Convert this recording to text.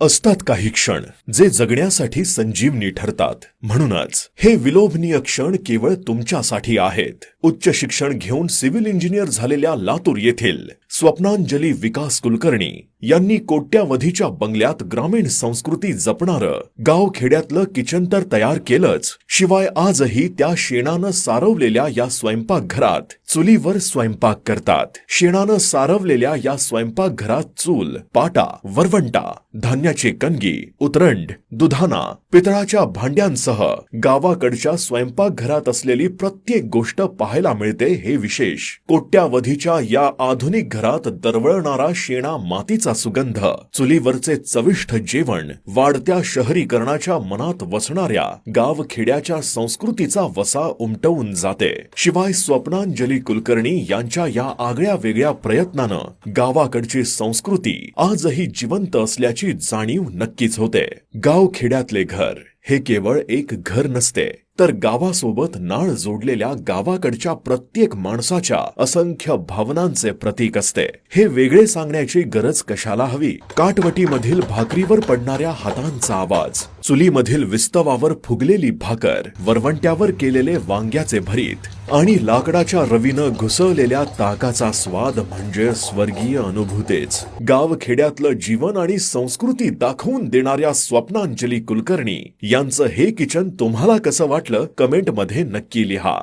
असतात काही क्षण जे जगण्यासाठी संजीवनी ठरतात. म्हणूनच हे विलोभनीय क्षण केवळ तुमच्यासाठी आहेत. उच्च शिक्षण घेऊन सिव्हिल इंजिनियर झालेल्या लातूर येथील स्वप्नांजली विकास कुलकर्णी यांनी कोट्यावधीच्या बंगल्यात ग्रामीण संस्कृती जपणारं गावखेड्यातलं किचन तर तयार केलंच, शिवाय आजही त्या शेणानं सारवलेल्या या स्वयंपाकघरात चुलीवर स्वयंपाक करतात. शेणानं सारवलेल्या या स्वयंपाकघरात चूल, पाटा, वरवंटा, धान्याची कणगी, उतरंड, दुधाना, पितळाच्या भांड्यांसह गावाकडच्या स्वयंपाकघरात असलेली प्रत्येक गोष्ट पाहायला मिळते. हे विशेष. कोट्यावधीच्या या आधुनिक घरात दरवळणारा शेणा मातीचा सुगंध, चुलीवरचे चविष्ट जेवण, वाढत्या शहरीकरणाच्या मनात वसणाऱ्या गावखेड्याच्या संस्कृतीचा वसा उमटवून जाते. शिवाय स्वप्नांजली कुलकर्णी यांच्या या आगळ्या वेगळ्या प्रयत्नानं गावाकडची संस्कृती आजही जिवंत असल्याची जाणीव नक्कीच होते. गावखेड्यातले घर हे केवळ एक घर नसते, तर गावासोबत नाळ जोडलेल्या गावाकडच्या प्रत्येक माणसाच्या असंख्य भावनांचे प्रतीक असते. हे वेगळे सांगण्याची गरज कशाला हवी? काटवटीमधील भाकरीवर पडणाऱ्या हातांचा आवाज, चुलीमधील विस्तवावर फुगलेली भाकर, वरवंट्यावर केलेले वांग्याचे भरीत आणि लाकडाच्या रवीनं घुसवलेल्या ताकाचा स्वाद म्हणजे स्वर्गीय अनुभूतीच. गावखेड्यातलं जीवन आणि संस्कृती दाखवून देणाऱ्या स्वप्नांजली कुलकर्णी यांचं हे किचन तुम्हाला कसं वाटलं कमेंट मध्ये नक्की लिहा.